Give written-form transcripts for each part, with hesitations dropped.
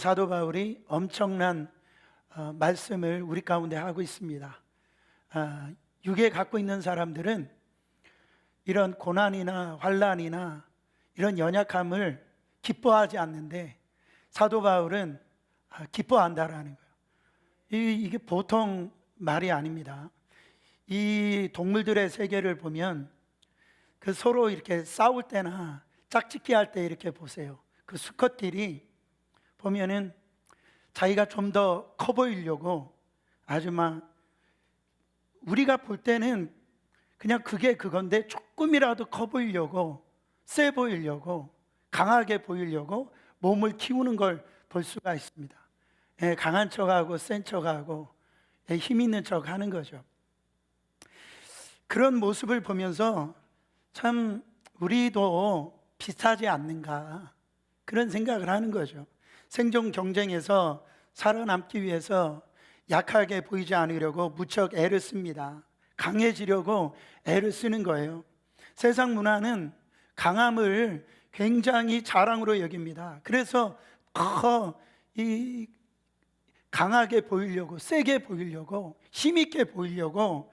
사도 바울이 엄청난 말씀을 우리 가운데 하고 있습니다. 육에 갖고 있는 사람들은 이런 고난이나 환난이나 이런 연약함을 기뻐하지 않는데 사도 바울은 기뻐한다라는 거예요. 이게 보통 말이 아닙니다. 이 동물들의 세계를 보면 그 서로 이렇게 싸울 때나 짝짓기 할 때 이렇게 보세요. 그 수컷들이 보면은 자기가 좀 더 커 보이려고 아주 막 우리가 볼 때는 그냥 그게 그건데 조금이라도 커 보이려고 세 보이려고 강하게 보이려고 몸을 키우는 걸 볼 수가 있습니다. 강한 척하고 센 척하고 힘 있는 척 하는 거죠. 그런 모습을 보면서 참 우리도 비슷하지 않는가 그런 생각을 하는 거죠. 생존 경쟁에서 살아남기 위해서 약하게 보이지 않으려고 무척 애를 씁니다. 강해지려고 애를 쓰는 거예요. 세상 문화는 강함을 굉장히 자랑으로 여깁니다. 그래서 강하게 보이려고, 세게 보이려고, 힘있게 보이려고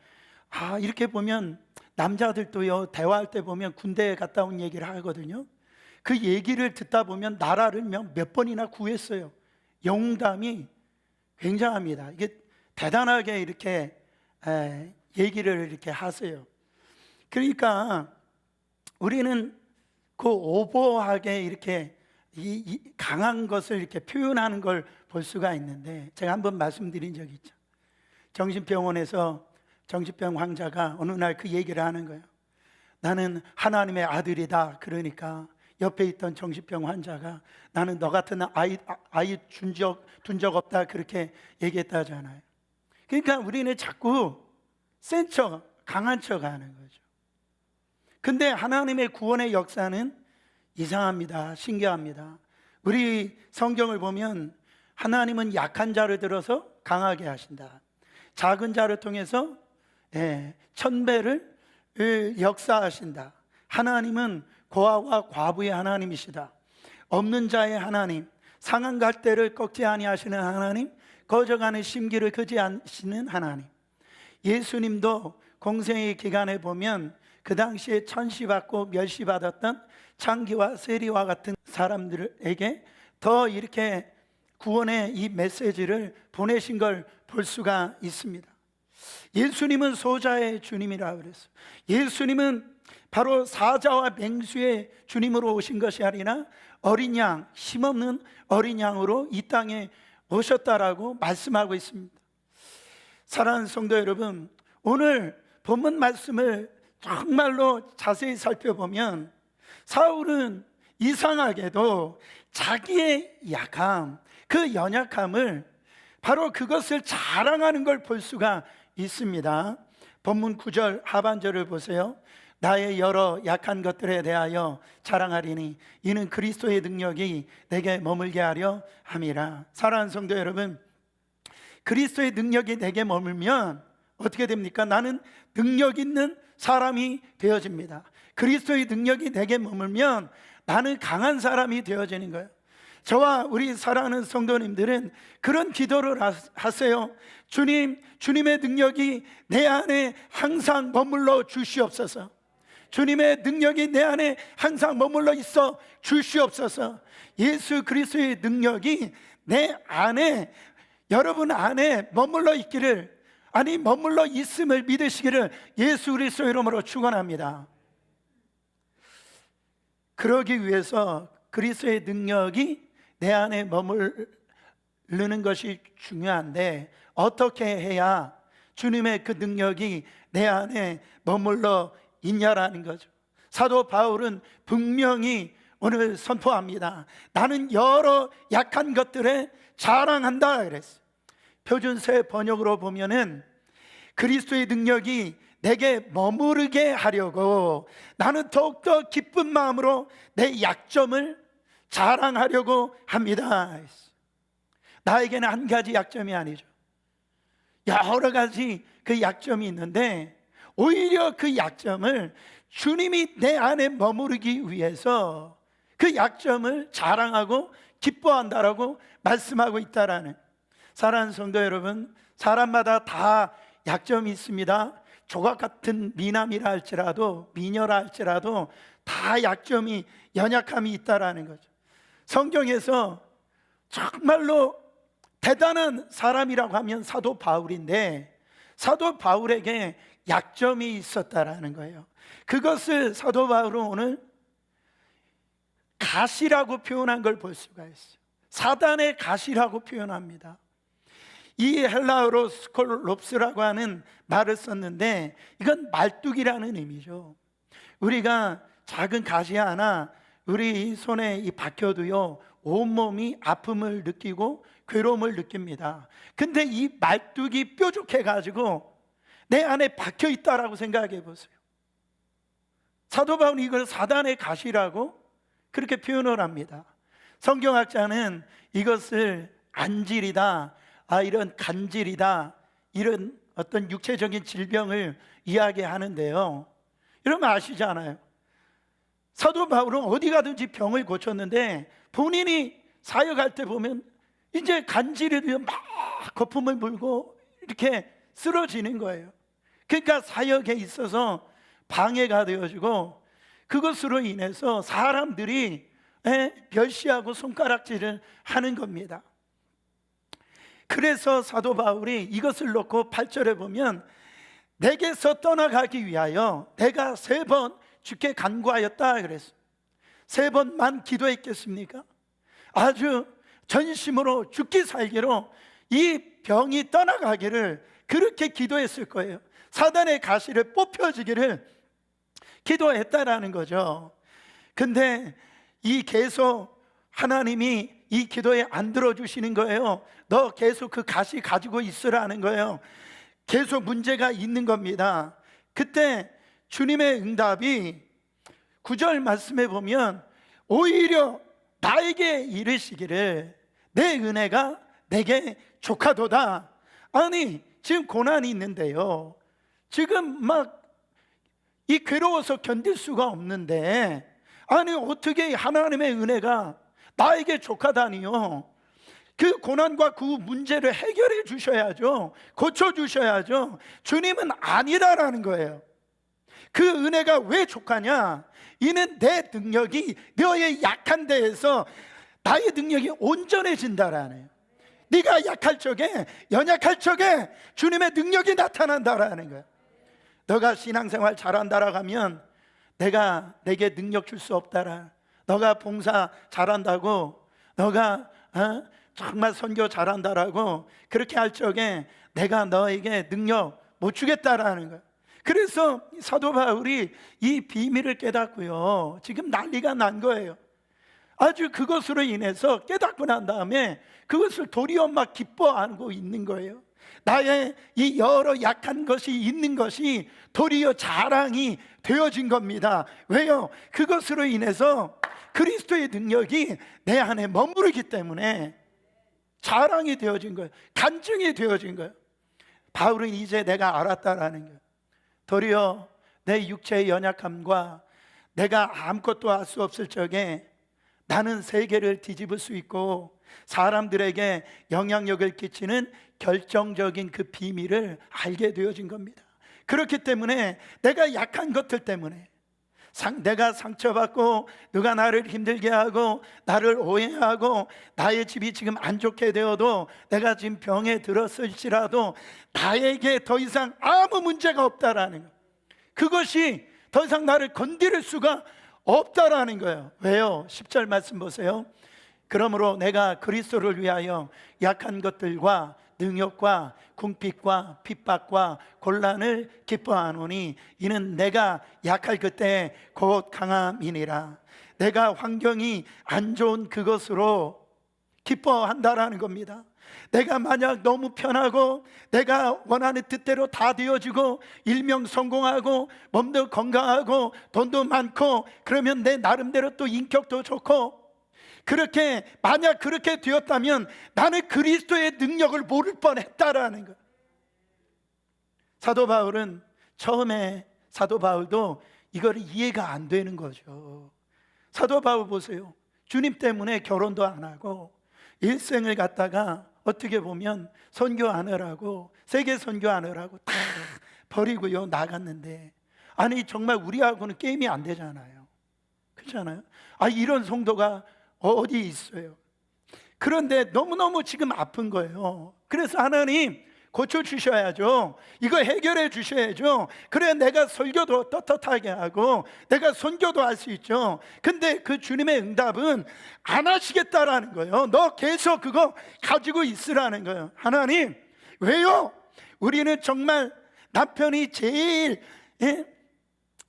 이렇게 보면 남자들도요, 대화할 때 보면 군대에 갔다 온 얘기를 하거든요. 그 얘기를 듣다 보면 나라를 몇 번이나 구했어요. 영웅담이 굉장합니다. 이게 대단하게 이렇게 얘기를 이렇게 하세요. 그러니까 우리는 그 오버하게 이렇게 이 강한 것을 이렇게 표현하는 걸 볼 수가 있는데, 제가 한번 말씀드린 적이 있죠. 정신병원에서 정신병 환자가 어느 날 그 얘기를 하는 거예요. 나는 하나님의 아들이다. 그러니까 옆에 있던 정신병 환자가 나는 너 같은 아이 둔 적 없다. 그렇게 얘기했다잖아요. 그러니까 우리는 자꾸 센 척, 강한 척 하는 거죠. 근데 하나님의 구원의 역사는 이상합니다. 신기합니다. 우리 성경을 보면 하나님은 약한 자를 들어서 강하게 하신다. 작은 자를 통해서 천배를 역사하신다. 하나님은 고아와 과부의 하나님이시다. 없는 자의 하나님, 상한 갈대를 꺾지 아니하시는 하나님, 거저가는 심기를 거지하시는 하나님. 예수님도 공생의 기간에 보면 그 당시에 천시받고 멸시받았던 창기와 세리와 같은 사람들에게 더 이렇게 구원의 이 메시지를 보내신 걸 볼 수가 있습니다. 예수님은 소자의 주님이라 그랬어요. 예수님은 바로 사자와 맹수의 주님으로 오신 것이 아니라 어린 양, 힘없는 어린 양으로 이 땅에 오셨다라고 말씀하고 있습니다. 사랑하는 성도 여러분, 오늘 본문 말씀을 정말로 자세히 살펴보면 사울은 이상하게도 자기의 약함, 그 연약함을 바로 그것을 자랑하는 걸 볼 수가 있습니다. 본문 9절 하반절을 보세요. 나의 여러 약한 것들에 대하여 자랑하리니 이는 그리스도의 능력이 내게 머물게 하려 함이라. 사랑하는 성도 여러분, 그리스도의 능력이 내게 머물면 어떻게 됩니까? 나는 능력 있는 사람이 되어집니다. 그리스도의 능력이 내게 머물면 나는 강한 사람이 되어지는 거예요. 저와 우리 사랑하는 성도님들은 그런 기도를 하세요. 주님, 주님의 능력이 내 안에 항상 머물러 주시옵소서. 주님의 능력이 내 안에 항상 머물러 있어 주시옵소서. 예수 그리스도의 능력이 내 안에, 여러분 안에 머물러 있기를, 아니 머물러 있음을 믿으시기를 예수 그리스도 이름으로 축원합니다. 그러기 위해서 그리스도의 능력이 내 안에 머무르는 것이 중요한데 어떻게 해야 주님의 그 능력이 내 안에 머물러 있냐라는 거죠. 사도 바울은 분명히 오늘 선포합니다. 나는 여러 약한 것들에 자랑한다 그랬어요. 표준세 번역으로 보면은 그리스도의 능력이 내게 머무르게 하려고 나는 더욱더 기쁜 마음으로 내 약점을 자랑하려고 합니다. 나에게는 한 가지 약점이 아니죠. 여러 가지 그 약점이 있는데 오히려 그 약점을 주님이 내 안에 머무르기 위해서 그 약점을 자랑하고 기뻐한다라고 말씀하고 있다라는. 사랑하는 성도 여러분, 사람마다 다 약점이 있습니다. 조각 같은 미남이라 할지라도, 미녀라 할지라도 다 약점이, 연약함이 있다라는 거죠. 성경에서 정말로 대단한 사람이라고 하면 사도 바울인데, 사도 바울에게 약점이 있었다라는 거예요. 그것을 사도 바울은 오늘 가시라고 표현한 걸 볼 수가 있어요. 사단의 가시라고 표현합니다. 이 헬라어로 스콜롭스라고 하는 말을 썼는데, 이건 말뚝이라는 의미죠. 우리가 작은 가시 하나 우리 손에 박혀도요, 온몸이 아픔을 느끼고 괴로움을 느낍니다. 근데 이 말뚝이 뾰족해 가지고 내 안에 박혀 있다라고 생각해 보세요. 사도 바울은 이걸 사단의 가시라고 그렇게 표현을 합니다. 성경학자는 이것을 안질이다, 이런 간질이다, 이런 어떤 육체적인 질병을 이야기하는데요. 여러분 아시잖아요. 사도 바울은 어디 가든지 병을 고쳤는데, 본인이 사역할 때 보면 이제 간질이 되면 막 거품을 물고 이렇게 쓰러지는 거예요. 그러니까 사역에 있어서 방해가 되어지고, 그것으로 인해서 사람들이 멸시하고 손가락질을 하는 겁니다. 그래서 사도 바울이 이것을 놓고 8절에 보면, 내게서 떠나가기 위하여 내가 3번 주께 간구하였다 그랬어요. 3번만 기도했겠습니까? 아주 전심으로 죽기 살기로 이 병이 떠나가기를 그렇게 기도했을 거예요. 사단의 가시를 뽑혀지기를 기도했다라는 거죠. 근데 이 계속 하나님이 이 기도에 안 들어주시는 거예요. 너 계속 그 가시 가지고 있으라는 거예요. 계속 문제가 있는 겁니다. 그때 주님의 응답이 9절 말씀에 보면, 오히려 나에게 이르시기를 내 은혜가 내게 족하도다. 아니, 지금 고난이 있는데요, 지금 막 이 괴로워서 견딜 수가 없는데, 아니 어떻게 하나님의 은혜가 나에게 족하다니요? 그 고난과 그 문제를 해결해 주셔야죠. 고쳐 주셔야죠. 주님은 아니라라는 거예요. 그 은혜가 왜 족하냐? 이는 내 능력이 너의 약한 데에서 나의 능력이 온전해진다라네요. 네가 약할 적에, 연약할 적에 주님의 능력이 나타난다라는 거예요. 너가 신앙생활 잘한다라고 하면 내가 내게 능력 줄 수 없다라. 너가 봉사 잘한다고, 너가 정말 선교 잘한다라고 그렇게 할 적에 내가 너에게 능력 못 주겠다라는 거예요. 그래서 사도 바울이 이 비밀을 깨닫고요, 지금 난리가 난 거예요. 아주 그것으로 인해서 깨닫고 난 다음에 그것을 도리어 막 기뻐하고 있는 거예요. 나의 이 여러 약한 것이 있는 것이 도리어 자랑이 되어진 겁니다. 왜요? 그것으로 인해서 그리스도의 능력이 내 안에 머무르기 때문에 자랑이 되어진 거예요. 간증이 되어진 거예요. 바울은 이제 내가 알았다라는 거예요. 도리어 내 육체의 연약함과 내가 아무것도 할 수 없을 적에 나는 세계를 뒤집을 수 있고 사람들에게 영향력을 끼치는 결정적인 그 비밀을 알게 되어진 겁니다. 그렇기 때문에 내가 약한 것들 때문에, 내가 상처받고 누가 나를 힘들게 하고 나를 오해하고 나의 집이 지금 안 좋게 되어도, 내가 지금 병에 들었을지라도 나에게 더 이상 아무 문제가 없다라는 거예요. 그것이 더 이상 나를 건드릴 수가 없다라는 거예요. 왜요? 10절 말씀 보세요. 그러므로 내가 그리스도를 위하여 약한 것들과 능욕과 궁핍과 핍박과 곤란을 기뻐하노니 이는 내가 약할 그때 곧 강함이니라. 내가 환경이 안 좋은 그것으로 기뻐한다라는 겁니다. 내가 만약 너무 편하고 내가 원하는 뜻대로 다 되어지고 일명 성공하고 몸도 건강하고 돈도 많고 그러면 내 나름대로 또 인격도 좋고, 그렇게 만약 그렇게 되었다면 나는 그리스도의 능력을 모를 뻔했다라는 것. 사도 바울은 처음에, 사도 바울도 이걸 이해가 안 되는 거죠. 사도 바울 보세요. 주님 때문에 결혼도 안 하고 일생을 갖다가 어떻게 보면 선교하느라고, 세계 선교하느라고 다 버리고요 나갔는데, 아니 정말 우리하고는 게임이 안 되잖아요. 그렇잖아요. 이런 성도가 어디 있어요. 그런데 너무너무 지금 아픈 거예요. 그래서 하나님 고쳐주셔야죠. 이거 해결해 주셔야죠. 그래야 내가 설교도 떳떳하게 하고 내가 선교도 할 수 있죠. 근데 그 주님의 응답은 안 하시겠다라는 거예요. 너 계속 그거 가지고 있으라는 거예요. 하나님 왜요? 우리는 정말 남편이 제일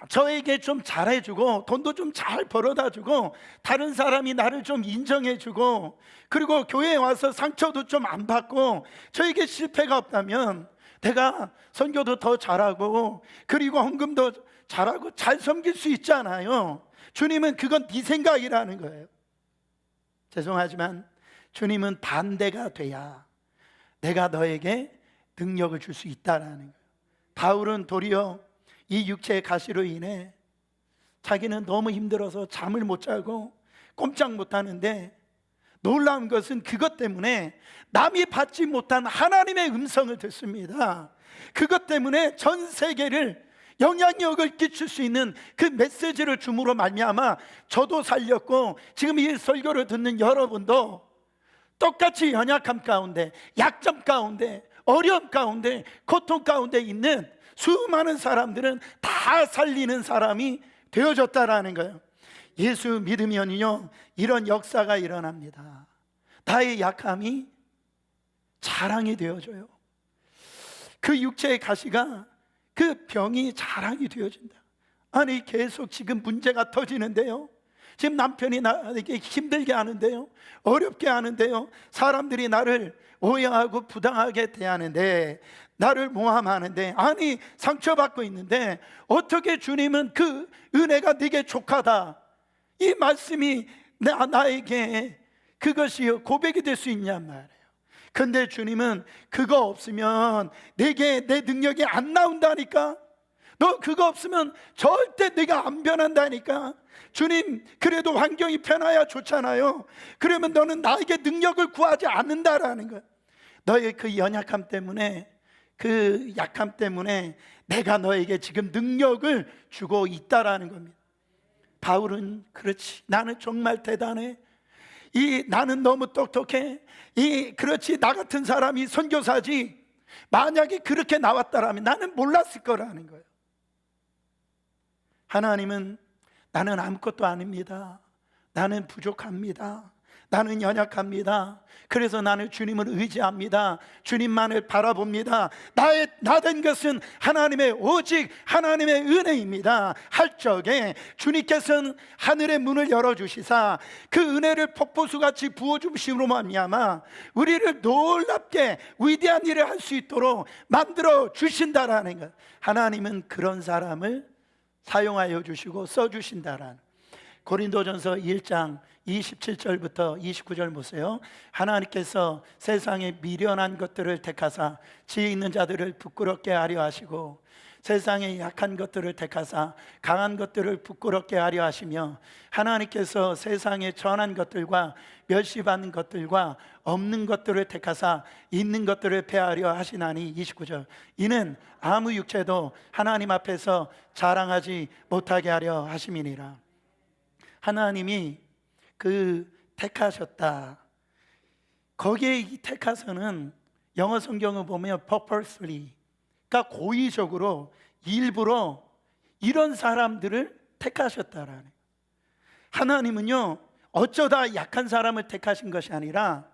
저에게 좀 잘해주고 돈도 좀 잘 벌어다주고 다른 사람이 나를 좀 인정해주고 그리고 교회에 와서 상처도 좀 안 받고 저에게 실패가 없다면 내가 선교도 더 잘하고 그리고 헌금도 잘하고 잘 섬길 수 있잖아요. 주님은 그건 네 생각이라는 거예요. 죄송하지만 주님은 반대가 돼야 내가 너에게 능력을 줄 수 있다라는 거예요. 바울은 도리어 이 육체의 가시로 인해 자기는 너무 힘들어서 잠을 못 자고 꼼짝 못 하는데, 놀라운 것은 그것 때문에 남이 받지 못한 하나님의 음성을 듣습니다. 그것 때문에 전 세계를 영향력을 끼칠 수 있는 그 메시지를 줌으로 말미암아 저도 살렸고 지금 이 설교를 듣는 여러분도 똑같이 연약함 가운데, 약점 가운데, 어려움 가운데, 고통 가운데 있는 수많은 사람들은 다 살리는 사람이 되어졌다라는 거예요. 예수 믿으면요 이런 역사가 일어납니다. 나의 약함이 자랑이 되어져요. 그 육체의 가시가, 그 병이 자랑이 되어진다. 아니 계속 지금 문제가 터지는데요, 지금 남편이 나에게 힘들게 하는데요, 어렵게 하는데요, 사람들이 나를 오해하고 부당하게 대하는데, 나를 모함하는데, 아니 상처받고 있는데 어떻게 주님은 그 은혜가 네게 족하다 이 말씀이 나에게 그것이 고백이 될 수 있냔 말이에요. 근데 주님은 그거 없으면 내게 내 능력이 안 나온다니까. 너 그거 없으면 절대 네가 안 변한다니까. 주님 그래도 환경이 편해야 좋잖아요. 그러면 너는 나에게 능력을 구하지 않는다라는 거예요. 너의 그 연약함 때문에, 그 약함 때문에 내가 너에게 지금 능력을 주고 있다라는 겁니다. 바울은 그렇지, 나는 정말 대단해, 나는 너무 똑똑해, 그렇지 나 같은 사람이 선교사지, 만약에 그렇게 나왔다라면 나는 몰랐을 거라는 거예요. 하나님은 나는 아무것도 아닙니다, 나는 부족합니다, 나는 연약합니다. 그래서 나는 주님을 의지합니다. 주님만을 바라봅니다. 나 된 것은 하나님의, 오직 하나님의 은혜입니다 할 적에 주님께서는 하늘의 문을 열어주시사 그 은혜를 폭포수같이 부어주심으로 말미암아 우리를 놀랍게 위대한 일을 할 수 있도록 만들어 주신다라는 것. 하나님은 그런 사람을 사용하여 주시고 써주신다라는. 고린도전서 1장 27절부터 29절 보세요. 하나님께서 세상에 미련한 것들을 택하사 지혜 있는 자들을 부끄럽게 하려 하시고 세상에 약한 것들을 택하사 강한 것들을 부끄럽게 하려 하시며 하나님께서 세상에 전한 것들과 멸시받는 것들과 없는 것들을 택하사 있는 것들을 폐하려 하시나니. 29절. 이는 아무 육체도 하나님 앞에서 자랑하지 못하게 하려 하심이니라. 하나님이 그 택하셨다. 거기에 이 택하서는 영어 성경을 보면 purposely, 그러니까 고의적으로 일부러 이런 사람들을 택하셨다라는. 하나님은요 어쩌다 약한 사람을 택하신 것이 아니라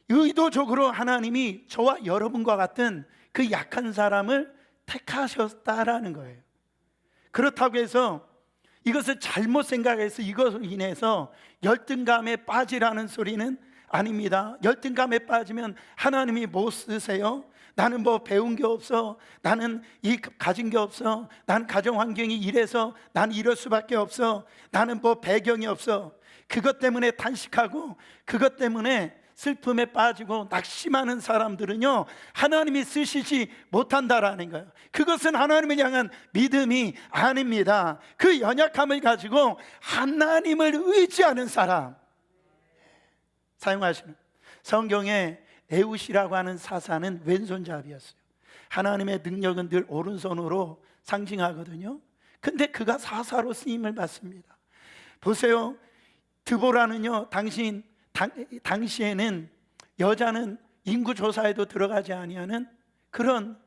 의도적으로 하나님이 저와 여러분과 같은 그 약한 사람을 택하셨다라는 거예요. 그렇다고 해서 이것을 잘못 생각해서 이것으로 인해서 열등감에 빠지라는 소리는 아닙니다. 열등감에 빠지면 하나님이 못 쓰세요? 나는 뭐 배운 게 없어, 나는 가진 게 없어, 나는 가정 환경이 이래서 난 이럴 수밖에 없어, 나는 뭐 배경이 없어, 그것 때문에 탄식하고 그것 때문에 슬픔에 빠지고 낙심하는 사람들은요 하나님이 쓰시지 못한다라는 거예요. 그것은 하나님을 향한 믿음이 아닙니다. 그 연약함을 가지고 하나님을 의지하는 사람, 사용하시는. 성경에 에웃이라고 하는 사사는 왼손잡이였어요. 하나님의 능력은 늘 오른손으로 상징하거든요. 근데 그가 사사로 쓰임을 받습니다. 보세요. 드보라는요, 당시에는 여자는 인구조사에도 들어가지 아니하는 그런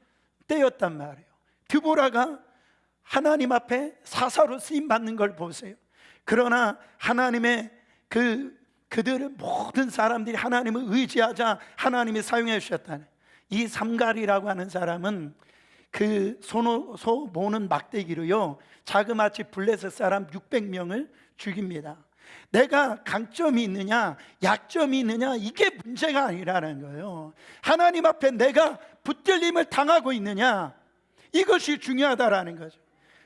때였단 말이에요. 드보라가 하나님 앞에 사사로 쓰임 받는 걸 보세요. 그러나 하나님의 그들의 모든 사람들이 하나님을 의지하자 하나님이 사용해 주셨다네. 이 삼갈이라고 하는 사람은 그 소 모는 막대기로요, 자그마치 블레셋 사람 600명을 죽입니다. 내가 강점이 있느냐 약점이 있느냐 이게 문제가 아니라는 거예요. 하나님 앞에 내가 붙들림을 당하고 있느냐, 이것이 중요하다라는 거죠.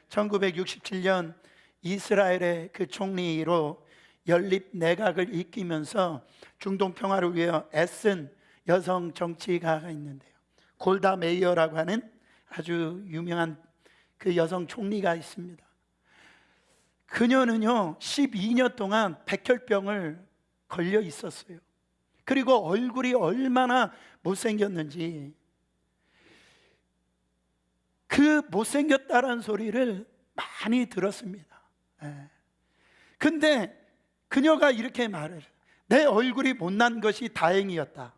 1967년 이스라엘의 그 총리로 연립 내각을 이끌면서 중동 평화를 위해 애쓴 여성 정치가가 있는데요, 골다 메이어라고 하는 아주 유명한 그 여성 총리가 있습니다. 그녀는요 12년 동안 백혈병을 걸려 있었어요. 그리고 얼굴이 얼마나 못생겼는지, 그 못생겼다라는 소리를 많이 들었습니다. 근데 그녀가 이렇게 말을, 내 얼굴이 못난 것이 다행이었다.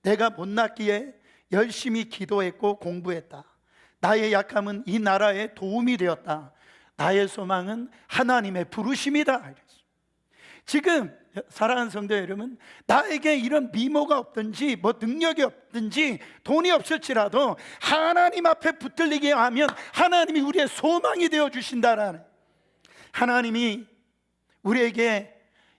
내가 못났기에 열심히 기도했고 공부했다. 나의 약함은 이 나라에 도움이 되었다. 나의 소망은 하나님의 부르심이다. 지금 사랑하는 성도 여러분, 나에게 이런 미모가 없든지 뭐 능력이 없든지 돈이 없을지라도 하나님 앞에 붙들리게 하면 하나님이 우리의 소망이 되어 주신다라는, 하나님이 우리에게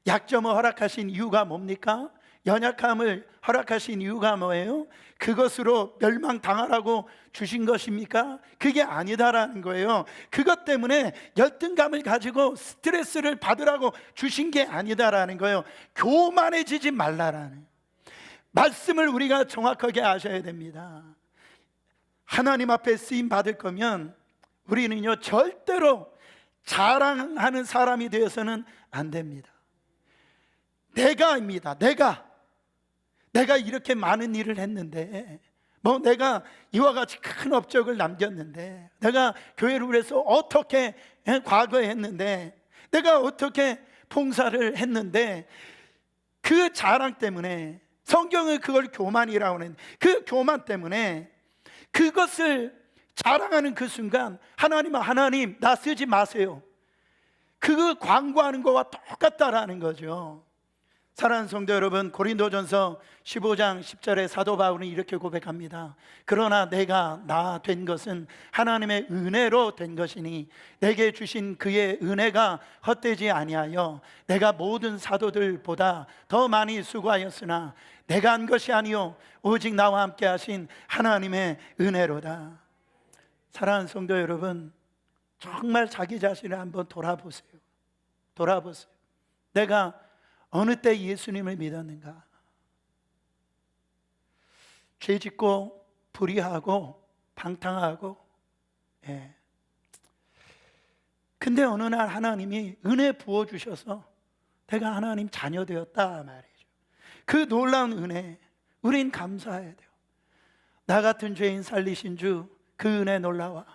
약점을 허락하신 이유가 뭡니까? 연약함을 허락하신 이유가 뭐예요? 그것으로 멸망당하라고 주신 것입니까? 그게 아니다라는 거예요. 그것 때문에 열등감을 가지고 스트레스를 받으라고 주신 게 아니다라는 거예요. 교만해지지 말라라는 말씀을 우리가 정확하게 아셔야 됩니다. 하나님 앞에 쓰임 받을 거면 우리는요 절대로 자랑하는 사람이 되어서는 안 됩니다. 내가입니다. 내가 이렇게 많은 일을 했는데, 뭐 내가 이와 같이 큰 업적을 남겼는데, 내가 교회를 위해서 어떻게 과거에 했는데, 내가 어떻게 봉사를 했는데, 그 자랑 때문에, 성경은 그걸 교만이라고 하는, 그 교만 때문에 그것을 자랑하는 그 순간 하나님 나 쓰지 마세요, 그거 광고하는 거와 똑같다라는 거죠. 사랑하는 성도 여러분, 고린도전서 15장 10절에 사도 바울은 이렇게 고백합니다. 그러나 내가 나 된 것은 하나님의 은혜로 된 것이니 내게 주신 그의 은혜가 헛되지 아니하여 내가 모든 사도들보다 더 많이 수고하였으나 내가 한 것이 아니요 오직 나와 함께 하신 하나님의 은혜로다. 사랑하는 성도 여러분, 정말 자기 자신을 한번 돌아보세요. 내가 어느 때 예수님을 믿었는가? 죄짓고 불의하고 방탕하고, 근데 어느 날 하나님이 은혜 부어주셔서 내가 하나님 자녀 되었다 말이죠. 그 놀라운 은혜 우린 감사해야 돼요. 나 같은 죄인 살리신 주, 그 은혜 놀라와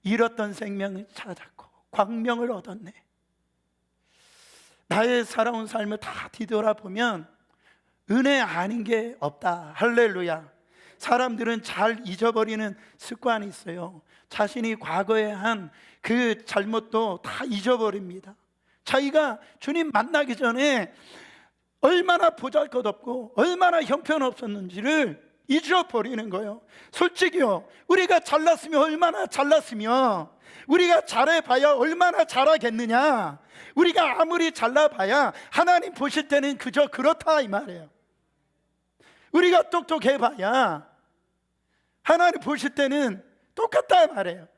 잃었던 생명을 찾았고 광명을 얻었네. 나의 살아온 삶을 다 뒤돌아보면 은혜 아닌 게 없다. 할렐루야. 사람들은 잘 잊어버리는 습관이 있어요. 자신이 과거에 한 그 잘못도 다 잊어버립니다. 자기가 주님 만나기 전에 얼마나 보잘것없고 얼마나 형편없었는지를 잊어버리는 거예요. 솔직히요, 우리가 잘났으면 얼마나 잘났으며 우리가 잘해봐야 얼마나 잘하겠느냐. 우리가 아무리 잘나봐야 하나님 보실 때는 그저 그렇다 이 말이에요. 우리가 똑똑해봐야 하나님 보실 때는 똑같다 이 말이에요.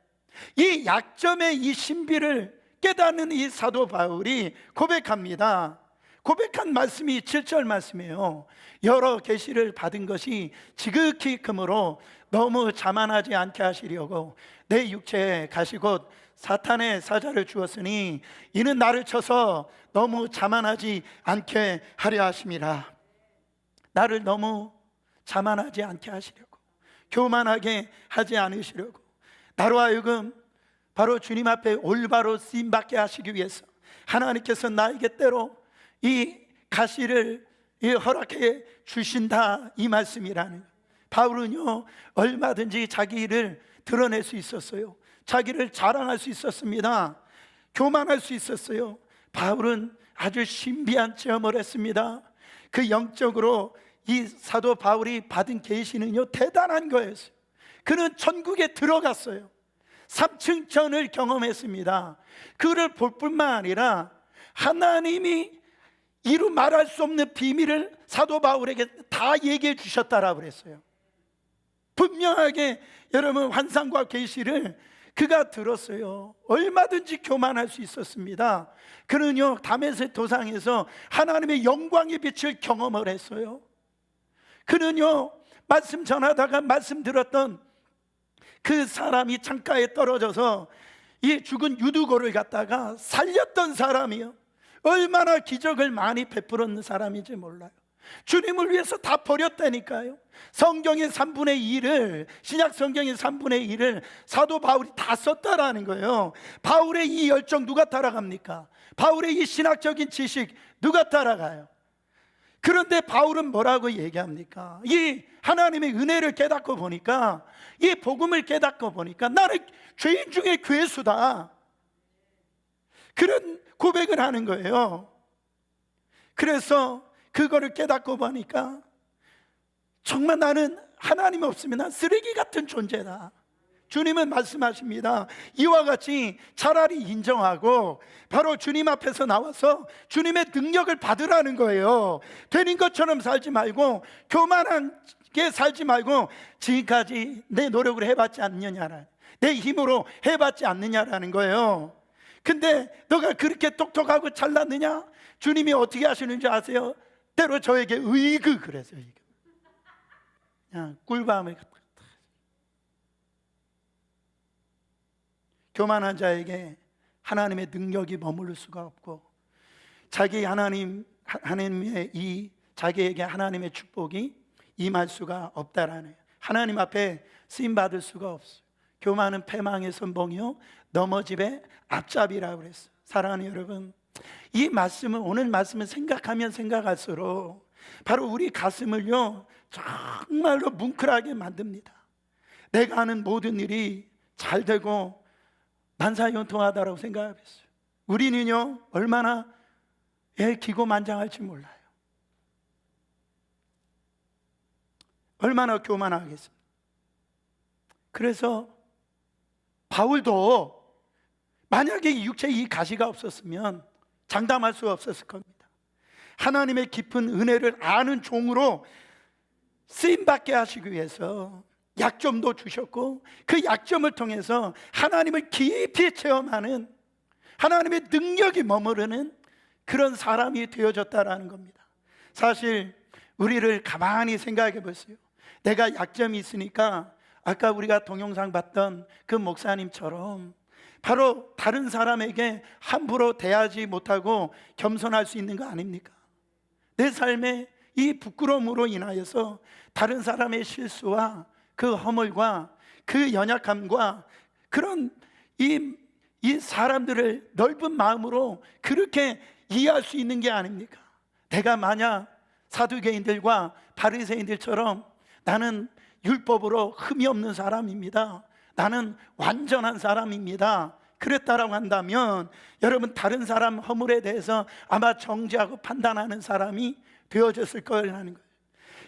이 약점의 이 신비를 깨닫는 이 사도 바울이 고백합니다. 고백한 말씀이 7절 말씀이에요. 여러 계시를 받은 것이 지극히 크므로 너무 자만하지 않게 하시려고 내 육체에 가시곧 사탄의 사자를 주었으니 이는 나를 쳐서 너무 자만하지 않게 하려 하심이라. 나를 너무 자만하지 않게 하시려고, 교만하게 하지 않으시려고, 나로 하여금 바로 주님 앞에 올바로 쓰임받게 하시기 위해서 하나님께서 나에게 때로 이 가시를 허락해 주신다, 이 말씀이라는 거예요. 바울은요, 얼마든지 자기 일을 드러낼 수 있었어요. 자기를 자랑할 수 있었습니다. 교만할 수 있었어요. 바울은 아주 신비한 체험을 했습니다. 그 영적으로 이 사도 바울이 받은 계시는요, 대단한 거였어요. 그는 천국에 들어갔어요. 3층 천을 경험했습니다. 그를 볼 뿐만 아니라 하나님이 이루 말할 수 없는 비밀을 사도 바울에게 다 얘기해 주셨다라고 그랬어요. 분명하게 여러분, 환상과 계시를 그가 들었어요. 얼마든지 교만할 수 있었습니다. 그는요, 다메섹 도상에서 하나님의 영광의 빛을 경험을 했어요. 그는요, 말씀 전하다가 말씀 들었던 그 사람이 창가에 떨어져서 이 죽은 유두고를 갖다가 살렸던 사람이요, 얼마나 기적을 많이 베풀었는 사람인지 몰라요. 주님을 위해서 다 버렸다니까요. 성경의 3분의 1을, 신약 성경의 3분의 1을 사도 바울이 다 썼다라는 거예요. 바울의 이 열정 누가 따라갑니까? 바울의 이 신학적인 지식 누가 따라가요? 그런데 바울은 뭐라고 얘기합니까? 이 하나님의 은혜를 깨닫고 보니까, 이 복음을 깨닫고 보니까 나는 죄인 중에 괴수다, 그런 고백을 하는 거예요. 그래서 그거를 깨닫고 보니까 정말 나는 하나님 없으면 난 쓰레기 같은 존재다. 주님은 말씀하십니다. 이와 같이 차라리 인정하고 바로 주님 앞에서 나와서 주님의 능력을 받으라는 거예요. 되는 것처럼 살지 말고, 교만하게 살지 말고, 지금까지 내 노력을 해봤지 않느냐라는, 내 힘으로 해봤지 않느냐라는 거예요. 근데 너가 그렇게 똑똑하고 잘났느냐? 주님이 어떻게 하시는지 아세요? 때로 저에게 으이그 그랬어요. 그냥 꿀밤을 갖다. 교만한 자에게 하나님의 능력이 머무를 수가 없고, 하나님의 이 자기에게 하나님의 축복이 임할 수가 없다라는, 하나님 앞에 쓰임 받을 수가 없어요. 교만은 패망의 선봉이요 넘어집의 앞잡이라고 그랬어요. 사랑하는 여러분, 이 말씀은, 오늘 말씀을 생각하면 생각할수록 바로 우리 가슴을요 정말로 뭉클하게 만듭니다. 내가 하는 모든 일이 잘 되고 만사형통하다라고 생각했어요. 우리는요 얼마나 기고만장할지 몰라요. 얼마나 교만하겠습니까? 그래서 바울도 만약에 이 육체에 이 가시가 없었으면 장담할 수 없었을 겁니다. 하나님의 깊은 은혜를 아는 종으로 쓰임받게 하시기 위해서 약점도 주셨고, 그 약점을 통해서 하나님을 깊이 체험하는, 하나님의 능력이 머무르는 그런 사람이 되어졌다라는 겁니다. 사실 우리를 가만히 생각해 보세요. 내가 약점이 있으니까 아까 우리가 동영상 봤던 그 목사님처럼 바로 다른 사람에게 함부로 대하지 못하고 겸손할 수 있는 거 아닙니까? 내 삶에 이 부끄러움으로 인하여서 다른 사람의 실수와 그 허물과 그 연약함과 그런 이 사람들을 넓은 마음으로 그렇게 이해할 수 있는 게 아닙니까? 내가 만약 사두개인들과 바리새인들처럼 나는 율법으로 흠이 없는 사람입니다, 나는 완전한 사람입니다, 그랬다라고 한다면 여러분, 다른 사람 허물에 대해서 아마 정죄하고 판단하는 사람이 되어졌을 거라는 거예요.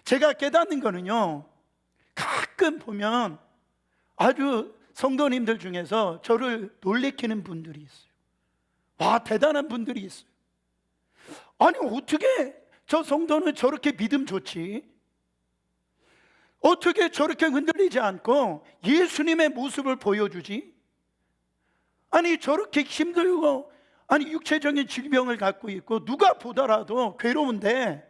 제가 깨닫는 거는요, 가끔 보면 아주 성도님들 중에서 저를 놀래키는 분들이 있어요. 와, 대단한 분들이 있어요. 아니, 어떻게 저 성도는 저렇게 믿음 좋지? 어떻게 저렇게 흔들리지 않고 예수님의 모습을 보여주지? 아니, 저렇게 힘들고, 아니 육체적인 질병을 갖고 있고 누가 보더라도 괴로운데,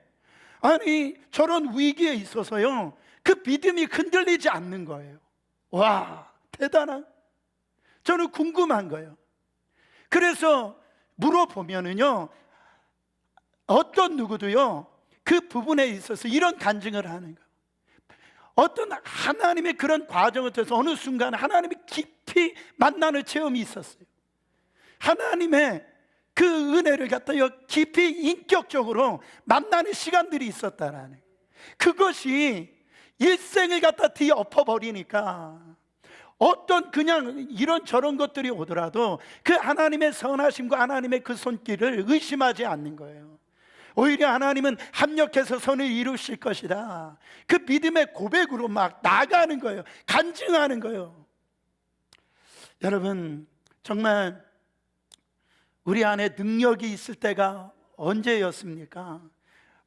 아니 저런 위기에 있어서요 그 믿음이 흔들리지 않는 거예요. 와, 대단한, 저는 궁금한 거예요. 그래서 물어보면은요, 어떤 누구도요 그 부분에 있어서 이런 간증을 하는 거예요. 어떤 하나님의 그런 과정을 통해서 어느 순간 하나님이 깊이 만나는 체험이 있었어요. 하나님의 그 은혜를 갖다가 깊이 인격적으로 만나는 시간들이 있었다라는 거예요. 그것이 일생을 갖다 뒤엎어버리니까 어떤 그냥 이런저런 것들이 오더라도 그 하나님의 선하심과 하나님의 그 손길을 의심하지 않는 거예요. 오히려 하나님은 합력해서 선을 이루실 것이다, 그 믿음의 고백으로 막 나가는 거예요. 간증하는 거예요. 여러분, 정말 우리 안에 능력이 있을 때가 언제였습니까?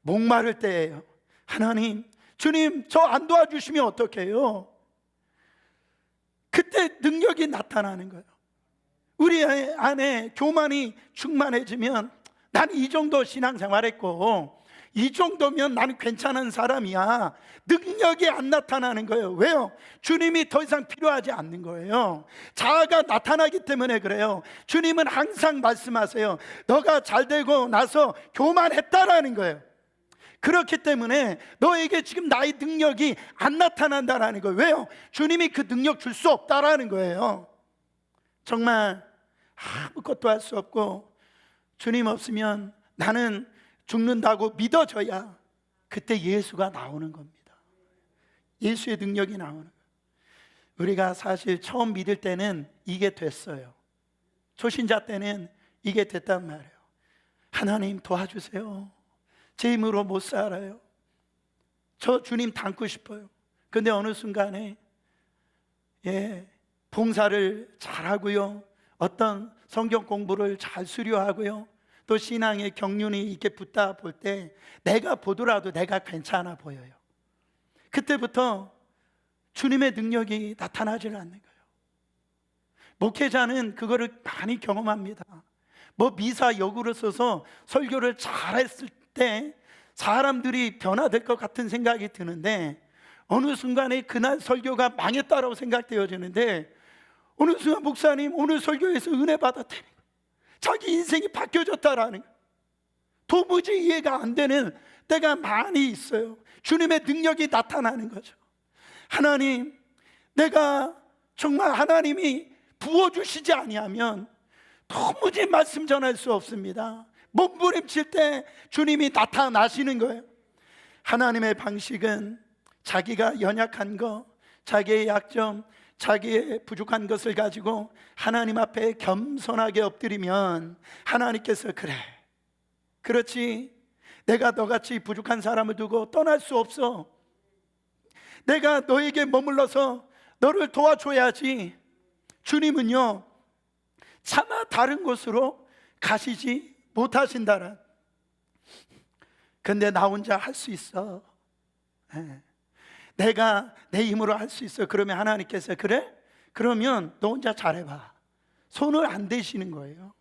목마를 때예요. 하나님, 주님, 저 안 도와주시면 어떡해요? 그때 능력이 나타나는 거예요. 우리 안에 교만이 충만해지면 나는 이 정도 신앙생활했고 이 정도면 나는 괜찮은 사람이야, 능력이 안 나타나는 거예요. 왜요? 주님이 더 이상 필요하지 않는 거예요. 자아가 나타나기 때문에 그래요. 주님은 항상 말씀하세요. 너가 잘 되고 나서 교만했다라는 거예요. 그렇기 때문에 너에게 지금 나의 능력이 안 나타난다라는 거예요. 왜요? 주님이 그 능력 줄 수 없다라는 거예요. 정말 아무것도 할 수 없고 주님 없으면 나는 죽는다고 믿어져야 그때 예수가 나오는 겁니다. 예수의 능력이 나오는 거예요. 우리가 사실 처음 믿을 때는 이게 됐어요. 초신자 때는 이게 됐단 말이에요. 하나님 도와주세요. 제 힘으로 못 살아요. 저 주님 닮고 싶어요. 근데 어느 순간에 봉사를 잘하고요, 어떤 성경 공부를 잘 수료하고요, 또 신앙의 경륜이 이렇게 붙다 볼 때 내가 보더라도 내가 괜찮아 보여요. 그때부터 주님의 능력이 나타나질 않는 거예요. 목회자는 그거를 많이 경험합니다. 미사 역으로 써서 설교를 잘했을 때 사람들이 변화될 것 같은 생각이 드는데 어느 순간에 그날 설교가 망했다라고 생각되어지는데 어느 순간 목사님 오늘 설교에서 은혜 받았다니 자기 인생이 바뀌어졌다라는 거예요. 도무지 이해가 안 되는 때가 많이 있어요. 주님의 능력이 나타나는 거죠. 하나님, 내가 정말 하나님이 부어주시지 아니하면 도무지 말씀 전할 수 없습니다. 몸부림칠 때 주님이 나타나시는 거예요. 하나님의 방식은 자기가 연약한 거, 자기의 약점, 자기의 부족한 것을 가지고 하나님 앞에 겸손하게 엎드리면 하나님께서 그래, 그렇지, 내가 너같이 부족한 사람을 두고 떠날 수 없어. 내가 너에게 머물러서 너를 도와줘야지. 주님은요 차마 다른 곳으로 가시지 못하신다라. 근데 나 혼자 할 수 있어. 내가 내 힘으로 할 수 있어. 그러면 하나님께서 그래? 그러면 너 혼자 잘해봐. 손을 안 대시는 거예요.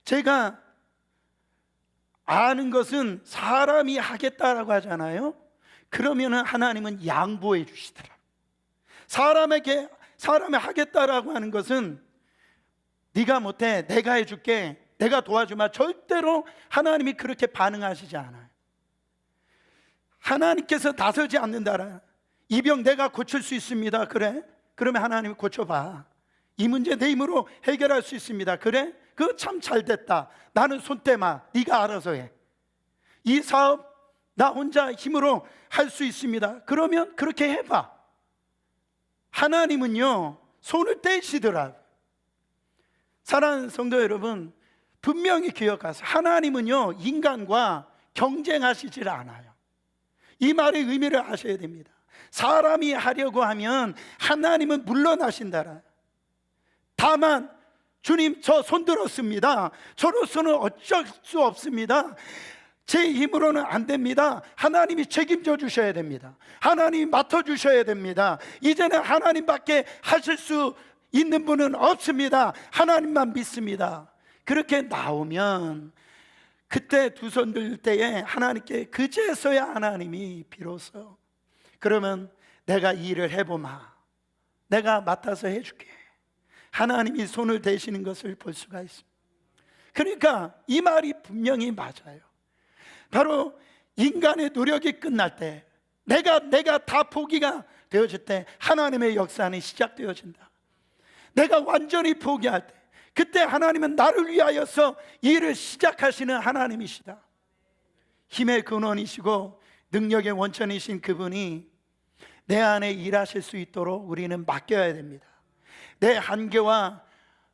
제가 아는 것은 사람이 하겠다라고 하잖아요. 그러면은 하나님은 양보해 주시더라. 사람이 하겠다라고 하는 것은 네가 못해, 내가 해줄게, 내가 도와주마, 절대로 하나님이 그렇게 반응하시지 않아요. 하나님께서 나서지 않는다라. 이 병 내가 고칠 수 있습니다. 그래? 그러면 하나님이 고쳐봐. 이 문제 내 힘으로 해결할 수 있습니다. 그래? 그거 참 잘됐다. 나는 손 떼마. 네가 알아서 해. 이 사업 나 혼자 힘으로 할 수 있습니다. 그러면 그렇게 해봐. 하나님은요 손을 떼시더라고요. 사랑하는 성도 여러분, 분명히 기억하세요. 하나님은요 인간과 경쟁하시질 않아요. 이 말의 의미를 아셔야 됩니다. 사람이 하려고 하면 하나님은 물러나신다라. 다만 주님 저 손 들었습니다. 저로서는 어쩔 수 없습니다. 제 힘으로는 안 됩니다. 하나님이 책임져 주셔야 됩니다. 하나님이 맡아 주셔야 됩니다. 이제는 하나님밖에 하실 수 있는 분은 없습니다. 하나님만 믿습니다. 그렇게 나오면 그때 두 손 들 때에 하나님께 그제서야 하나님이 비로소 그러면 내가 이 일을 해보마, 내가 맡아서 해줄게, 하나님이 손을 대시는 것을 볼 수가 있습니다. 그러니까 이 말이 분명히 맞아요. 바로 인간의 노력이 끝날 때, 내가 다 포기가 되어질 때 하나님의 역사는 시작되어진다. 내가 완전히 포기할 때, 그때 하나님은 나를 위하여서 일을 시작하시는 하나님이시다. 힘의 근원이시고 능력의 원천이신 그분이 내 안에 일하실 수 있도록 우리는 맡겨야 됩니다. 내 한계와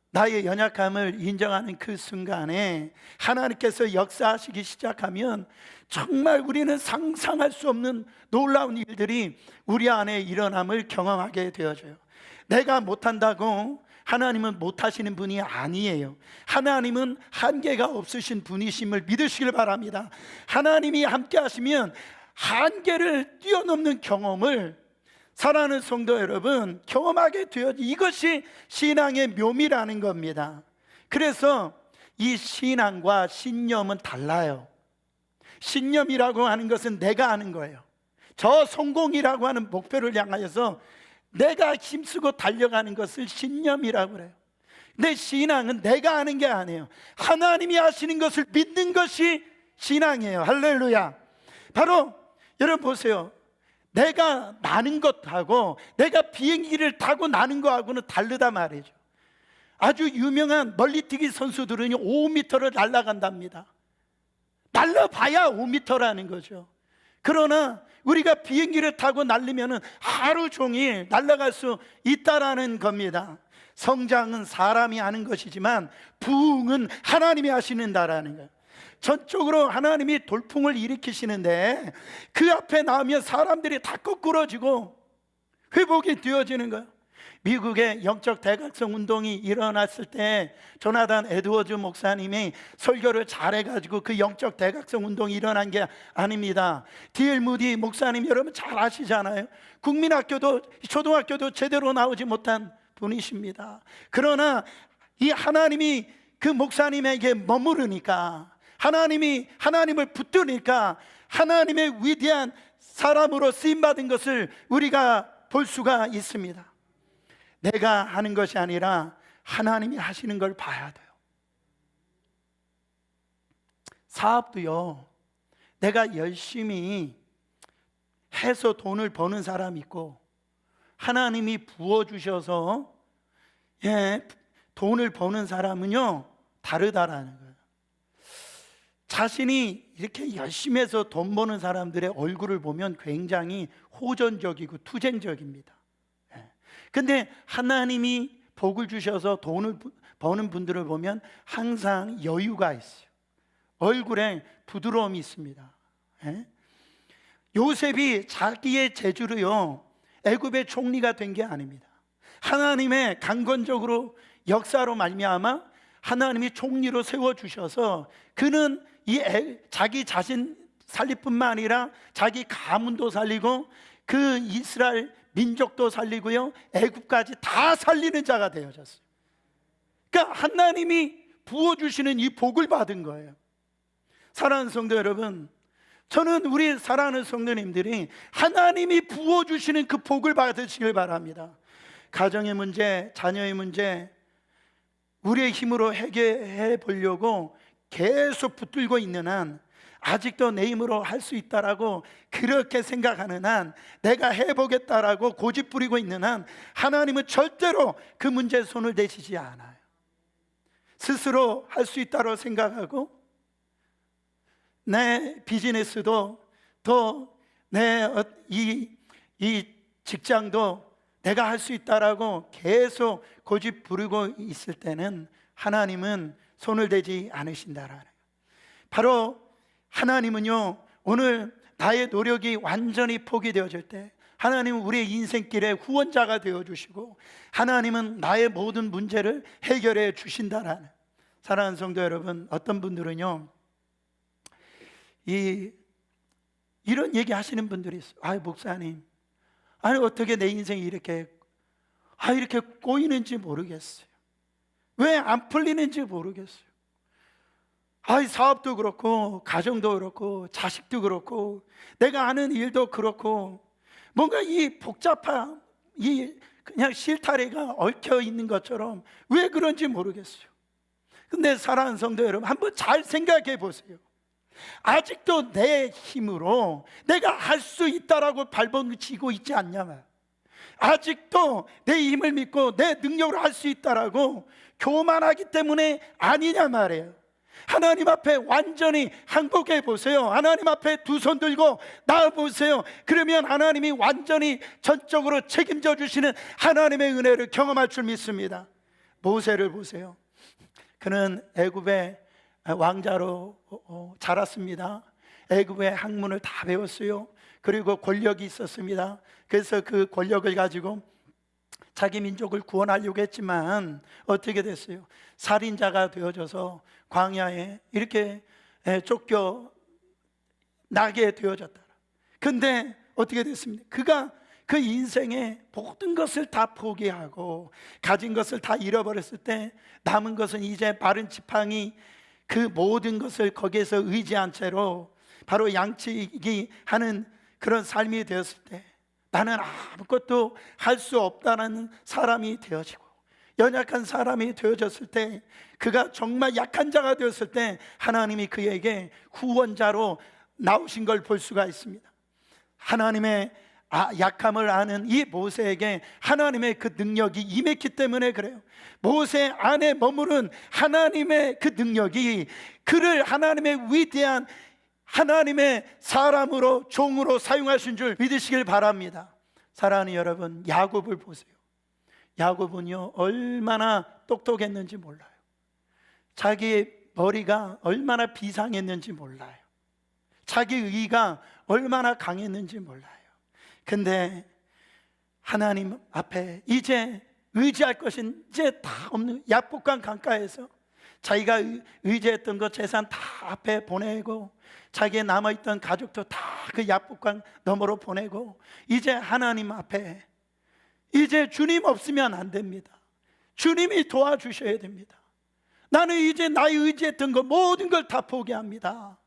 나의 연약함을 인정하는 그 순간에 하나님께서 역사하시기 시작하면 정말 우리는 상상할 수 없는 놀라운 일들이 우리 안에 일어남을 경험하게 되어져요. 내가 못한다고 하나님은 못하시는 분이 아니에요. 하나님은 한계가 없으신 분이심을 믿으시길 바랍니다. 하나님이 함께 하시면 한계를 뛰어넘는 경험을 사랑하는 성도 여러분 경험하게 되어, 이것이 신앙의 묘미라는 겁니다. 그래서 이 신앙과 신념은 달라요. 신념이라고 하는 것은 내가 하는 거예요. 저 성공이라고 하는 목표를 향하여서 내가 힘쓰고 달려가는 것을 신념이라고 그래요. 근데 신앙은 내가 하는 게 아니에요. 하나님이 하시는 것을 믿는 것이 신앙이에요. 할렐루야. 바로 여러분 보세요. 내가 나는 것하고 내가 비행기를 타고 나는 거하고는 다르다 말이죠. 아주 유명한 멀리뛰기 선수들은 5m를 날아간답니다. 날아봐야 5m라는 거죠. 그러나 우리가 비행기를 타고 날리면 하루 종일 날아갈 수 있다라는 겁니다. 성장은 사람이 하는 것이지만 부흥은 하나님이 하시는다라는 거예요. 전적으로 하나님이 돌풍을 일으키시는데 그 앞에 나오면 사람들이 다 거꾸러지고 회복이 되어지는 거예요. 미국의 영적 대각성 운동이 일어났을 때 조나단 에드워즈 목사님이 설교를 잘해가지고 그 영적 대각성 운동이 일어난 게 아닙니다. D.L. 무디 목사님 여러분 잘 아시잖아요. 국민학교도 초등학교도 제대로 나오지 못한 분이십니다. 그러나 이 하나님이 그 목사님에게 머무르니까, 하나님을 붙드니까 하나님의 위대한 사람으로 쓰임받은 것을 우리가 볼 수가 있습니다. 내가 하는 것이 아니라 하나님이 하시는 걸 봐야 돼요. 사업도요, 내가 열심히 해서 돈을 버는 사람이 있고 하나님이 부어주셔서 돈을 버는 사람은요 다르다라는 거예요. 자신이 이렇게 열심히 해서 돈 버는 사람들의 얼굴을 보면 굉장히 호전적이고 투쟁적입니다. 근데 하나님이 복을 주셔서 돈을 버는 분들을 보면 항상 여유가 있어요. 얼굴에 부드러움이 있습니다. 요셉이 자기의 재주로요 애굽의 총리가 된 게 아닙니다. 하나님의 강건적으로 역사로 말미암아 하나님이 총리로 세워주셔서 그는 자기 자신 살릴 뿐만 아니라 자기 가문도 살리고 그 이스라엘 민족도 살리고요 애굽까지 다 살리는 자가 되어졌어요. 그러니까 하나님이 부어주시는 이 복을 받은 거예요. 사랑하는 성도 여러분, 저는 우리 사랑하는 성도님들이 하나님이 부어주시는 그 복을 받으시길 바랍니다. 가정의 문제, 자녀의 문제 우리의 힘으로 해결해 보려고 계속 붙들고 있는 한, 아직도 내 힘으로 할 수 있다라고 그렇게 생각하는 한, 내가 해보겠다라고 고집 부리고 있는 한 하나님은 절대로 그 문제에 손을 대시지 않아요. 스스로 할 수 있다고 생각하고 내 비즈니스도 또 내 이 직장도 내가 할 수 있다라고 계속 고집 부리고 있을 때는 하나님은 손을 대지 않으신다라는 거예요. 바로 하나님은요 오늘 나의 노력이 완전히 포기되어질 때 하나님은 우리의 인생길의 후원자가 되어주시고 하나님은 나의 모든 문제를 해결해 주신다라는. 사랑하는 성도 여러분, 어떤 분들은요 이런 얘기 하시는 분들이 있어요. 아유 목사님, 아니 어떻게 내 인생이 이렇게 꼬이는지 모르겠어요. 왜 안 풀리는지 모르겠어요. 아이 사업도 그렇고 가정도 그렇고 자식도 그렇고 내가 하는 일도 그렇고 뭔가 이 복잡한 그냥 실타래가 얽혀 있는 것처럼 왜 그런지 모르겠어요. 근데 사랑하는 성도 여러분, 한번 잘 생각해 보세요. 아직도 내 힘으로 내가 할 수 있다라고 발버둥치고 있지 않냐 말이에요. 아직도 내 힘을 믿고 내 능력으로 할 수 있다라고 교만하기 때문에 아니냐 말이에요. 하나님 앞에 완전히 항복해 보세요. 하나님 앞에 두 손 들고 나와 보세요. 그러면 하나님이 완전히 전적으로 책임져 주시는 하나님의 은혜를 경험할 줄 믿습니다. 모세를 보세요. 그는 애굽의 왕자로 자랐습니다. 애굽의 학문을 다 배웠어요. 그리고 권력이 있었습니다. 그래서 그 권력을 가지고 자기 민족을 구원하려고 했지만 어떻게 됐어요? 살인자가 되어져서 광야에 이렇게 쫓겨 나게 되어졌다. 근데 어떻게 됐습니까? 그가 그 인생의 모든 것을 다 포기하고 가진 것을 다 잃어버렸을 때 남은 것은 이제 마른 지팡이, 그 모든 것을 거기에서 의지한 채로 바로 양치기 하는 그런 삶이 되었을 때 나는 아무것도 할 수 없다는 사람이 되어지고 연약한 사람이 되어졌을 때, 그가 정말 약한 자가 되었을 때 하나님이 그에게 후원자로 나오신 걸 볼 수가 있습니다. 하나님의 약함을 아는 이 모세에게 하나님의 그 능력이 임했기 때문에 그래요. 모세 안에 머무른 하나님의 그 능력이 그를 하나님의 위대한 하나님의 사람으로, 종으로 사용하신 줄 믿으시길 바랍니다. 사랑하는 여러분, 야곱을 보세요. 야곱은요 얼마나 똑똑했는지 몰라요. 자기 머리가 얼마나 비상했는지 몰라요. 자기 의가 얼마나 강했는지 몰라요. 근데 하나님 앞에 이제 의지할 것은 이제 다 없는 야복강 강가에서 자기가 의지했던 것, 재산 다 앞에 보내고 자기의 남아있던 가족도 다 그 야복강 너머로 보내고 이제 하나님 앞에 이제 주님 없으면 안 됩니다. 주님이 도와주셔야 됩니다. 나는 이제 나의 의지했던 것 모든 걸 다 포기합니다.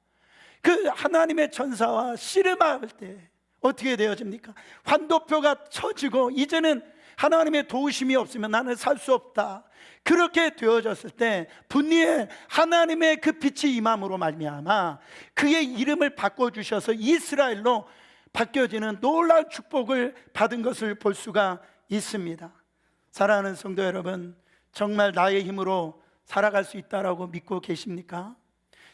그 하나님의 천사와 씨름할 때 어떻게 되어집니까? 환도표가 쳐지고 이제는 하나님의 도우심이 없으면 나는 살 수 없다. 그렇게 되어졌을 때 분리에 하나님의 그 빛이 임함으로 말미암아 그의 이름을 바꿔주셔서 이스라엘로 바뀌어지는 놀라운 축복을 받은 것을 볼 수가 있습니다. 사랑하는 성도 여러분, 정말 나의 힘으로 살아갈 수 있다라고 믿고 계십니까?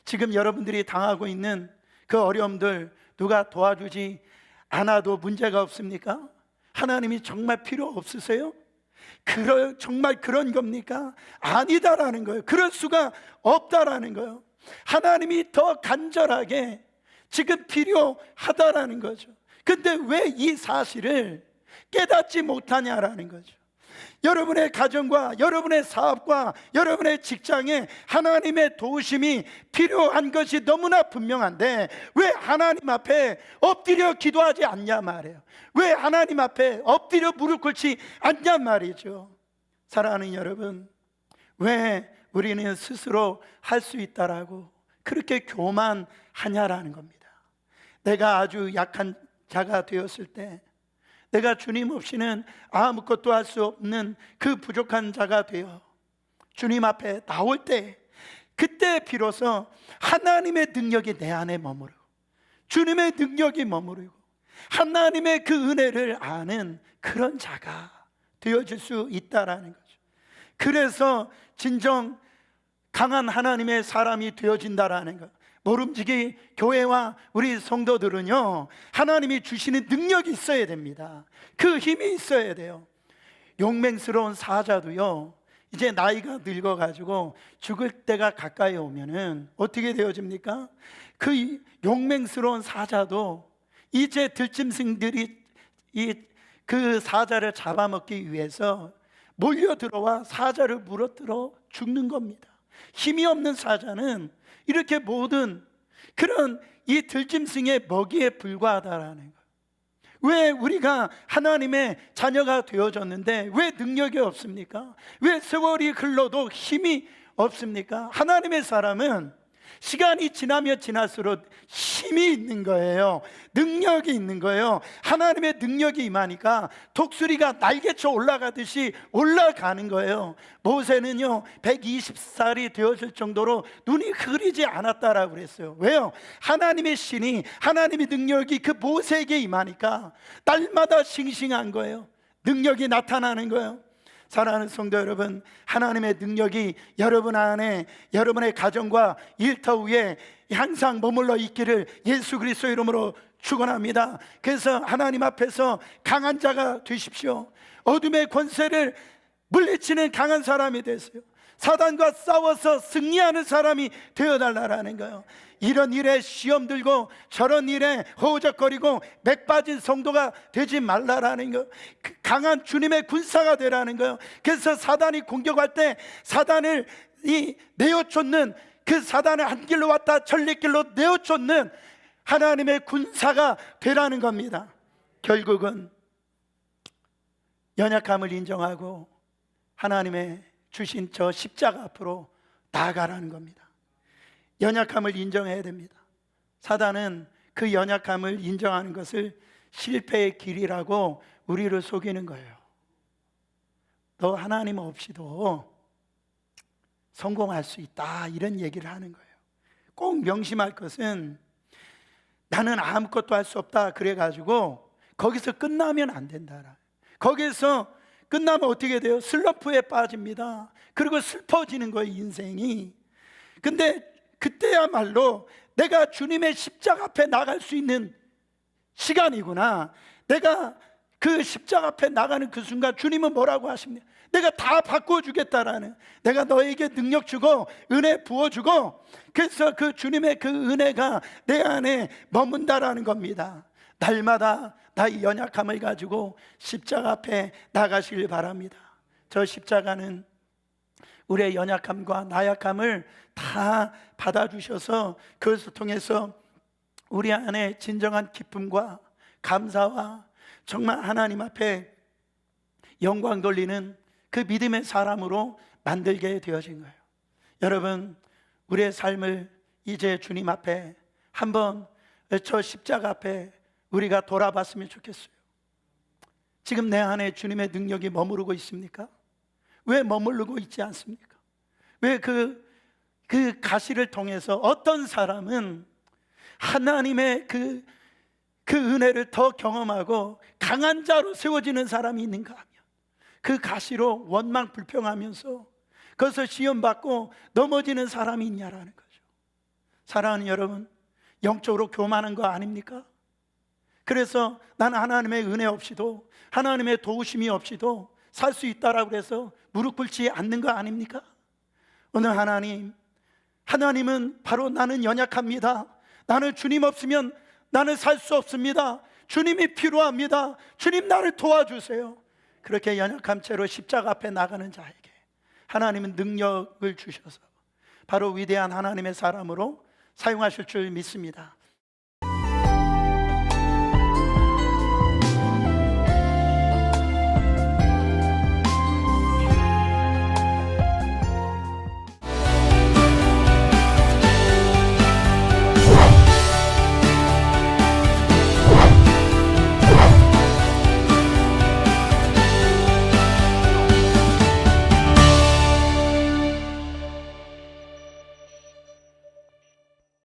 지금 여러분들이 당하고 있는 그 어려움들 누가 도와주지 않아도 문제가 없습니까? 하나님이 정말 필요 없으세요? 정말 그런 겁니까? 아니다라는 거예요. 그럴 수가 없다라는 거예요. 하나님이 더 간절하게 지금 필요하다라는 거죠. 근데 왜 이 사실을 깨닫지 못하냐라는 거죠. 여러분의 가정과 여러분의 사업과 여러분의 직장에 하나님의 도우심이 필요한 것이 너무나 분명한데 왜 하나님 앞에 엎드려 기도하지 않냐 말이에요. 왜 하나님 앞에 엎드려 무릎 꿇지 않냐 말이죠. 사랑하는 여러분, 왜 우리는 스스로 할 수 있다라고 그렇게 교만하냐라는 겁니다. 내가 아주 약한 자가 되었을 때, 내가 주님 없이는 아무것도 할 수 없는 그 부족한 자가 되어 주님 앞에 나올 때, 그때 비로소 하나님의 능력이 내 안에 머무르고 주님의 능력이 머무르고 하나님의 그 은혜를 아는 그런 자가 되어질 수 있다라는 거죠. 그래서 진정 강한 하나님의 사람이 되어진다라는 것. 모름지기 교회와 우리 성도들은요 하나님이 주시는 능력이 있어야 됩니다. 그 힘이 있어야 돼요. 용맹스러운 사자도요 이제 나이가 늙어가지고 죽을 때가 가까이 오면은 어떻게 되어집니까? 그 용맹스러운 사자도 이제 들짐승들이 그 사자를 잡아먹기 위해서 몰려 들어와 사자를 물어뜯어 죽는 겁니다. 힘이 없는 사자는 이렇게 모든 그런 이 들짐승의 먹이에 불과하다라는 거예요. 왜 우리가 하나님의 자녀가 되어졌는데 왜 능력이 없습니까? 왜 세월이 흘러도 힘이 없습니까? 하나님의 사람은 시간이 지나면 지날수록 힘이 있는 거예요. 능력이 있는 거예요. 하나님의 능력이 임하니까 독수리가 날개쳐 올라가듯이 올라가는 거예요. 모세는요 120살이 되었을 정도로 눈이 흐리지 않았다라고 그랬어요. 왜요? 하나님의 신이, 하나님의 능력이 그 모세에게 임하니까 날마다 싱싱한 거예요. 능력이 나타나는 거예요. 사랑하는 성도 여러분, 하나님의 능력이 여러분 안에, 여러분의 가정과 일터 위에 항상 머물러 있기를 예수 그리스도의 이름으로 축원합니다. 그래서 하나님 앞에서 강한 자가 되십시오. 어둠의 권세를 물리치는 강한 사람이 되세요. 사단과 싸워서 승리하는 사람이 되어달라는 거예요. 이런 일에 시험 들고 저런 일에 허우적거리고 맥 빠진 성도가 되지 말라라는 거예요. 강한 주님의 군사가 되라는 거예요. 그래서 사단이 공격할 때 사단을 내어쫓는, 그 사단을 한 길로 왔다 천리길로 내어쫓는 하나님의 군사가 되라는 겁니다. 결국은 연약함을 인정하고 하나님의 주신 저 십자가 앞으로 나아가라는 겁니다. 연약함을 인정해야 됩니다. 사단은 그 연약함을 인정하는 것을 실패의 길이라고 우리를 속이는 거예요. 너 하나님 없이도 성공할 수 있다, 이런 얘기를 하는 거예요. 꼭 명심할 것은 나는 아무것도 할 수 없다 그래가지고 거기서 끝나면 안 된다. 거기서 끝나면 어떻게 돼요? 슬럼프에 빠집니다. 그리고 슬퍼지는 거예요, 인생이. 근데 그때야말로 내가 주님의 십자가 앞에 나갈 수 있는 시간이구나. 내가 그 십자가 앞에 나가는 그 순간 주님은 뭐라고 하십니까? 내가 다 바꿔주겠다라는, 내가 너에게 능력 주고 은혜 부어주고, 그래서 그 주님의 그 은혜가 내 안에 머문다라는 겁니다. 날마다 나의 연약함을 가지고 십자가 앞에 나가시길 바랍니다. 저 십자가는 우리의 연약함과 나약함을 다 받아주셔서 그것을 통해서 우리 안에 진정한 기쁨과 감사와 정말 하나님 앞에 영광 돌리는 그 믿음의 사람으로 만들게 되어진 거예요. 여러분, 우리의 삶을 이제 주님 앞에 한번 저 십자가 앞에 우리가 돌아봤으면 좋겠어요. 지금 내 안에 주님의 능력이 머무르고 있습니까? 왜 머무르고 있지 않습니까? 왜 그 가시를 통해서 어떤 사람은 하나님의 그 은혜를 더 경험하고 강한 자로 세워지는 사람이 있는가 하면 그 가시로 원망 불평하면서 그것을 시험받고 넘어지는 사람이 있냐라는 거죠. 사랑하는 여러분, 영적으로 교만한 거 아닙니까? 그래서 나는 하나님의 은혜 없이도, 하나님의 도우심이 없이도 살 수 있다라고 해서 무릎 꿇지 않는 거 아닙니까? 오늘 하나님은 바로 나는 연약합니다. 나는 주님 없으면 나는 살 수 없습니다. 주님이 필요합니다. 주님 나를 도와주세요. 그렇게 연약한 채로 십자가 앞에 나가는 자에게 하나님은 능력을 주셔서 바로 위대한 하나님의 사람으로 사용하실 줄 믿습니다.